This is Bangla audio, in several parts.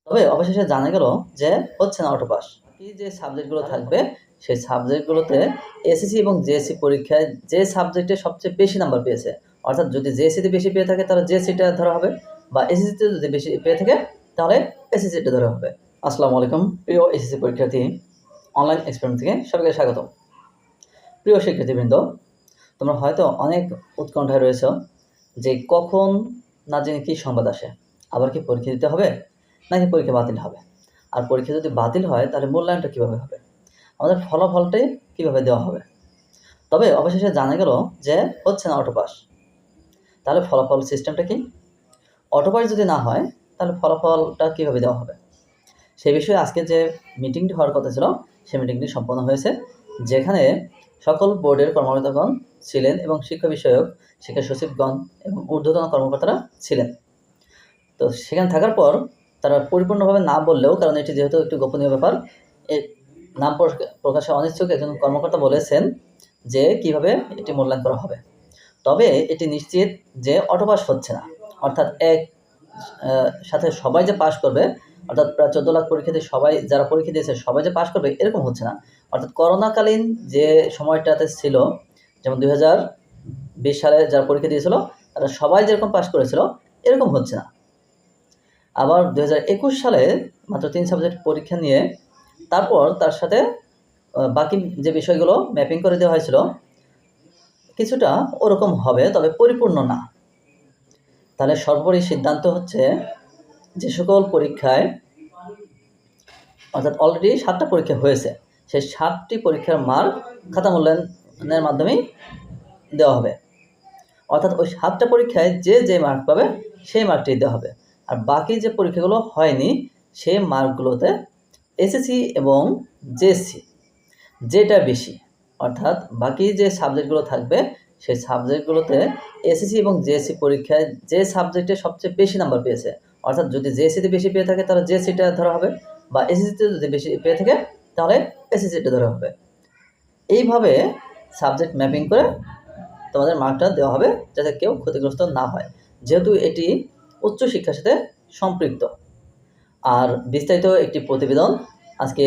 তবে অবশেষে জানা গেল যে হচ্ছে না অটো পাস। বাকি যে সাবজেক্টগুলো থাকবে সেই সাবজেক্টগুলোতে এসএসসি এবং জেএসসি পরীক্ষায় যে সাবজেক্টে সবচেয়ে বেশি নাম্বার পেয়েছে, অর্থাৎ যদি জেএসসিতে বেশি পেয়ে থাকে তাহলে জেএসসিটা ধরা হবে, বা এসএসসিতে যদি বেশি পেয়ে থাকে তাহলে এসএসসিটা ধরা হবে। আসসালামু আলাইকুম প্রিয় এসএসসি পরীক্ষার্থী, অনলাইন এক্সপেরিমেন্ট থেকে সবাইকে স্বাগতম। প্রিয় শিক্ষার্থীবৃন্দ, তোমরা হয়তো অনেক উৎকণ্ঠায় রয়েছ যে কখন না জেনে কী সংবাদ আসে, আবার কি পরীক্ষা দিতে হবে নাকি পরীক্ষা বাতিল হবে, আর পরীক্ষা যদি বাতিল হয় তাহলে মূল্যায়নটা কীভাবে হবে, আমাদের ফলাফলটাই কীভাবে দেওয়া হবে। তবে অবশেষে জানা গেল যে হচ্ছে না অটো পাস। তাহলে ফলাফল সিস্টেমটা কি? অটো পাস যদি না হয় তাহলে ফলাফলটা কীভাবে দেওয়া হবে, সেই বিষয়ে আজকে যে মিটিংটি হওয়ার কথা ছিল সেই মিটিংটি সম্পন্ন হয়েছে, যেখানে সকল বোর্ডের কর্মকর্তাগণ ছিলেন এবং শিক্ষা বিষয়ক শিক্ষা সচিবগণ এবং ঊর্ধ্বতন কর্মকর্তারা ছিলেন। তো সেখানে থাকার পর তারা পরিপূর্ণভাবে না বললেও, কারণ এটি যেহেতু একটু গোপনীয় ব্যাপার, এই নাম প্রকাশে অনিচ্ছুক একজন কর্মকর্তা বলেছেন যে কিভাবে এটি মূল্যায়ন করা হবে। তবে এটি নিশ্চিত যে অটো পাস হচ্ছে না, অর্থাৎ সাথে সবাই যে পাস করবে, অর্থাৎ প্রায় 14 লাখ পরীক্ষার্থী সবাই যারা পরীক্ষা দিয়েছে সবাই যে পাস করবে এরকম হচ্ছে না। অর্থাৎ করোনাকালীন যে সময়টাতে ছিল, যেমন 2020 সালে যারা পরীক্ষা দিয়েছিল তারা সবাই যেরকম পাস করেছিল এরকম হচ্ছে না। আবার 2021 সালে মাত্র 3 সাবজেক্ট পরীক্ষা নিয়ে তারপর তার সাথে বাকি যে বিষয়গুলো ম্যাপিং করে দেওয়া হয়েছিল কিছুটা ওরকম হবে, তবে পরিপূর্ণ না। তাহলে সর্বোপরি সিদ্ধান্ত হচ্ছে যে সকল পরীক্ষায়, অর্থাৎ অলরেডি 7টা পরীক্ষা হয়েছে, সেই 7টি পরীক্ষার মার্ক খাতা মূল্যায়নের মাধ্যমেই দেওয়া হবে। অর্থাৎ ওই 7টা পরীক্ষায় যে মার্ক পাবে সেই মার্কটি দেওয়া হবে। আর বাকি যে পরীক্ষাগুলো হয়নি সেই মার্কগুলোতে এসএসসি এবং জেএসসি যেটা বেশি, অর্থাৎ বাকি যে সাবজেক্টগুলো থাকবে সেই সাবজেক্টগুলোতে এসএসসি এবং জেএসসি পরীক্ষায় যে সাবজেক্টে সবচেয়ে বেশি নাম্বার পেয়েছে, অর্থাৎ যদি জেএসসিতে বেশি পেয়ে থাকে তাহলে জেএসসিটা ধরা হবে, বা এসএসসিতে যদি বেশি পেয়ে থাকে তাহলে এসএসসিটা ধরা হবে। এইভাবে সাবজেক্ট ম্যাপিং করে তোমাদের মার্কটা দেওয়া হবে যাতে কেউ ক্ষতিগ্রস্ত না হয়, যেহেতু এটি উচ্চশিক্ষার সাথে সম্পৃক্ত। আর বিস্তারিত একটি প্রতিবেদন আজকে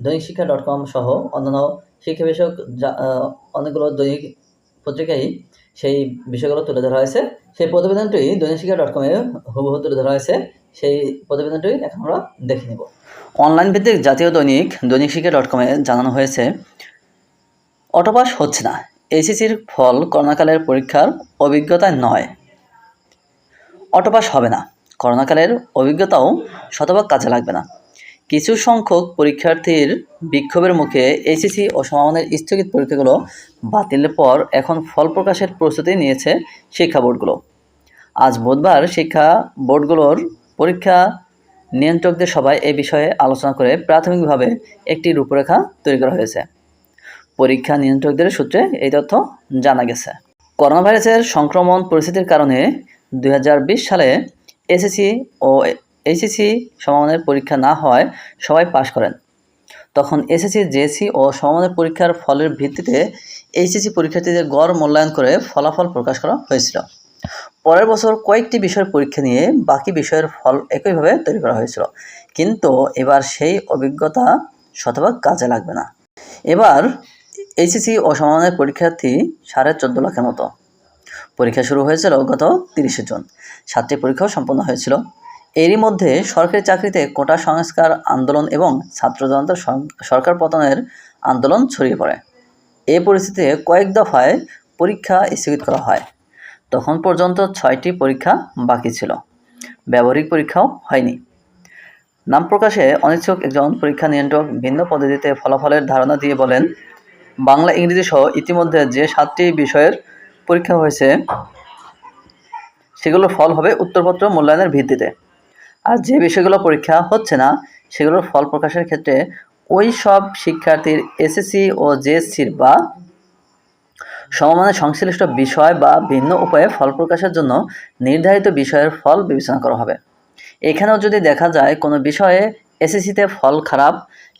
দৈনিকশিক্ষা.com সহ অন্যান্য শিক্ষা বিষয়ক অনেকগুলো দৈনিক পত্রিকায় সেই বিষয়গুলো তুলে ধরা হয়েছে। সেই প্রতিবেদনটি দৈনিকশিক্ষা.com-এ হুবহু তুলে ধরা হয়েছে। সেই প্রতিবেদনটি এখন আমরা দেখে নিব। অনলাইন ভিত্তিক জাতীয় দৈনিক দৈনিকশিক্ষা.com-এ জানানো হয়েছে, অটো পাস হচ্ছে না, এইচএসসির ফল করোনাকালের পরীক্ষার অভিজ্ঞতায় নয়। অটো পাস হবে না, করোনাকালের অভিজ্ঞতাও শতভাগ কাজে লাগবে না। কিছু সংখ্যক পরীক্ষার্থীর বিক্ষোভের মুখে এইচএসসি ও সমমানের স্থগিত পরীক্ষাগুলো বাতিলের পর এখন ফল প্রকাশের প্রস্তুতি নিয়েছে শিক্ষা বোর্ডগুলো। আজ বুধবার শিক্ষা বোর্ডগুলোর পরীক্ষা নিয়ন্ত্রকদের সভায় এই বিষয়ে আলোচনা করে প্রাথমিকভাবে একটি রূপরেখা তৈরি করা হয়েছে। পরীক্ষা নিয়ন্ত্রকদের সূত্রে এই তথ্য জানা গেছে। করোনা ভাইরাসের সংক্রমণ পরিস্থিতির কারণে 2020 সালে এসএসসি ও এইচএসসি সমমানের পরীক্ষা না হওয়ায় সবাই পাশ করেন। তখন এসএসসি, জেএসসি ও সমমানের পরীক্ষার ফলের ভিত্তিতে এইচএসসি পরীক্ষার্থীদের গড় মূল্যায়ন করে ফলাফল প্রকাশ করা হয়েছিল। পরের বছর কয়েকটি বিষয়ের পরীক্ষা নিয়ে বাকি বিষয়ের ফল একইভাবে তৈরি করা হয়েছিল, কিন্তু এবার সেই অভিজ্ঞতা শতভাগ কাজে লাগবে না। এবার এইচএসসি ও সমমানের পরীক্ষার্থী 14.5 লাখের মতো। পরীক্ষা শুরু হয়েছিল গত 30 জুন। 7টি পরীক্ষাও সম্পন্ন হয়েছিল। এরই মধ্যে সরকারি চাকরিতে কোটা সংস্কার আন্দোলন এবং ছাত্র জনতার সরকার পতনের আন্দোলন ছড়িয়ে পড়ে। এই পরিস্থিতিতে কয়েক দফায় পরীক্ষা স্থগিত করা হয়। তখন পর্যন্ত 6টি পরীক্ষা বাকি ছিল, ব্যবহারিক পরীক্ষাও হয়নি। নাম প্রকাশে অনিচ্ছুক একজন পরীক্ষা নিয়ন্ত্রক ভিন্ন পদ্ধতিতে ফলাফলের ধারণা দিয়ে বলেন, বাংলা, ইংরেজি সহ ইতিমধ্যে যে 7টি বিষয়ের পরীক্ষা হয়েছে সেগুলোর ফল হবে উত্তরপত্র মূল্যায়নের ভিত্তিতে। আর যে বিষয়গুলো পরীক্ষা হচ্ছে না সেগুলোর ফল প্রকাশের ক্ষেত্রে ওই সব শিক্ষার্থীর এসএসসি ও জেএসসির বা সমমানের সংশ্লিষ্ট বিষয় বা ভিন্ন উপায়ে ফল প্রকাশের জন্য নির্ধারিত বিষয়ের ফল বিবেচনা করা হবে। এখানেও যদি দেখা যায় কোনো বিষয়ে এসএসসিতে ফল খারাপ,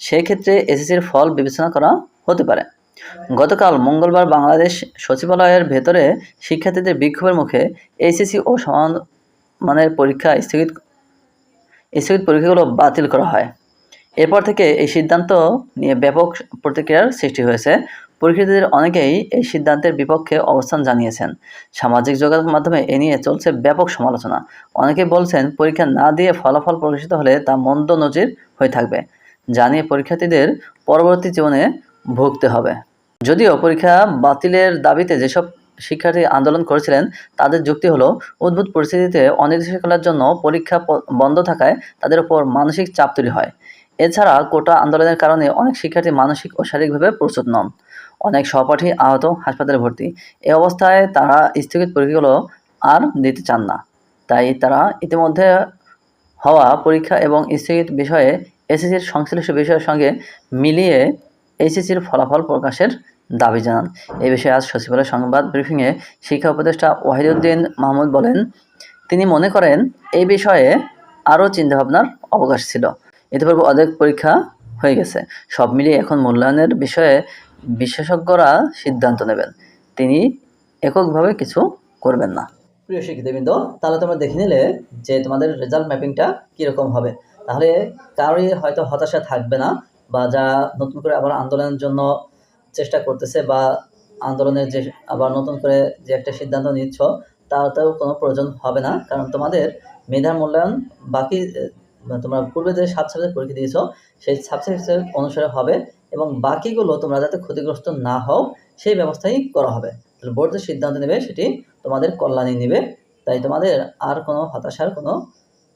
সেক্ষেত্রে এসএসসির ফল বিবেচনা করা হতে পারে। গতকাল মঙ্গলবার বাংলাদেশ সচিবালয়ের ভেতরে শিক্ষার্থীদের বিক্ষোভের মুখে এইচএসসি ও সমমানের পরীক্ষা স্থগিত পরীক্ষাগুলো বাতিল করা হয়। এরপর থেকে এই সিদ্ধান্ত নিয়ে ব্যাপক প্রতিক্রিয়ার সৃষ্টি হয়েছে। পরীক্ষার্থীদের অনেকেই এই সিদ্ধান্তের বিপক্ষে অবস্থান জানিয়েছেন। সামাজিক যোগাযোগ মাধ্যমে এ নিয়ে চলছে ব্যাপক সমালোচনা। অনেকে বলছেন পরীক্ষা না দিয়ে ফলাফল প্রকাশিত হলে তা মন্দ নজির হয়ে থাকবে, যা নিয়ে পরীক্ষার্থীদের পরবর্তী জীবনে ভুগতে হবে। যদিও পরীক্ষা বাতিলের দাবিতে যেসব শিক্ষার্থী আন্দোলন করেছিলেন তাদের যুক্তি হলো, উদ্ভূত পরিস্থিতিতে অনির্দিষ্টকালের জন্য পরীক্ষা বন্ধ থাকায় তাদের উপর মানসিক চাপ তৈরি হয়। এছাড়া কোটা আন্দোলনের কারণে অনেক শিক্ষার্থী মানসিক ও শারীরিকভাবে প্রস্তুত নন। অনেক সহপাঠী আহত, হাসপাতালে ভর্তি। এ অবস্থায় তারা স্থগিত পরীক্ষাগুলো আর দিতে চান না। তাই তারা ইতিমধ্যে হওয়া পরীক্ষা এবং স্থগিত বিষয়ে এসএসসির সংশ্লিষ্ট বিষয়ের সঙ্গে মিলিয়ে এইচএসসির ফলাফল প্রকাশের দাবি জানান। এ বিষয়ে আজ সচিবালয় সংবাদ ব্রিফিংয়ে শিক্ষা উপদেষ্টা ওয়াহিদুদ্দিন মাহমুদ বলেন, তিনি মনে করেন এই বিষয়ে আরও চিন্তাভাবনার অবকাশ ছিল। ইতিপূর্বে অনেক পরীক্ষা হয়ে গেছে। সব মিলিয়ে এখন মূল্যায়নের বিষয়ে বিশেষজ্ঞরা সিদ্ধান্ত নেবেন। তিনি এককভাবে কিছু করবেন না। প্রিয় শিক্ষার্থীবৃন্দ, তাহলে তোমরা দেখে নিলে যে তোমাদের রেজাল্ট ম্যাপিংটা কীরকম হবে। তাহলে কারোরই হয়তো হতাশা থাকবে না, বা যারা নতুন করে আবার আন্দোলনের জন্য চেষ্টা করতেছে বা আন্দোলনের যে আবার নতুন করে যে একটা সিদ্ধান্ত নিচ্ছ, তাতেও কোনো প্রয়োজন হবে না। কারণ তোমাদের মেধার মূল্যায়ন বাকি তোমরা পূর্বে যে 7 সাবজেক্ট পরীক্ষা দিয়েছ সেই সাবজেক্টের অনুসারে হবে, এবং বাকিগুলো তোমরা যাতে ক্ষতিগ্রস্ত না হও সেই ব্যবস্থাই করা হবে। তাহলে বোর্ড যে সিদ্ধান্ত নেবে সেটি তোমাদের কল্যাণে নেবে, তাই তোমাদের আর কোনো হতাশার কোনো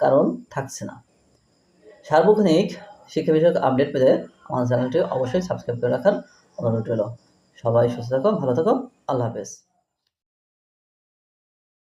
কারণ থাকছে না। সার্বক্ষণিক শিক্ষা বিষয়ক আপডেট পেতে আমার চ্যানেলটি অবশ্যই সাবস্ক্রাইব করে রাখার অনুরোধ রইল। সবাই সুস্থ থাকো, ভালো থাকো, আল্লাহ হাফেজ।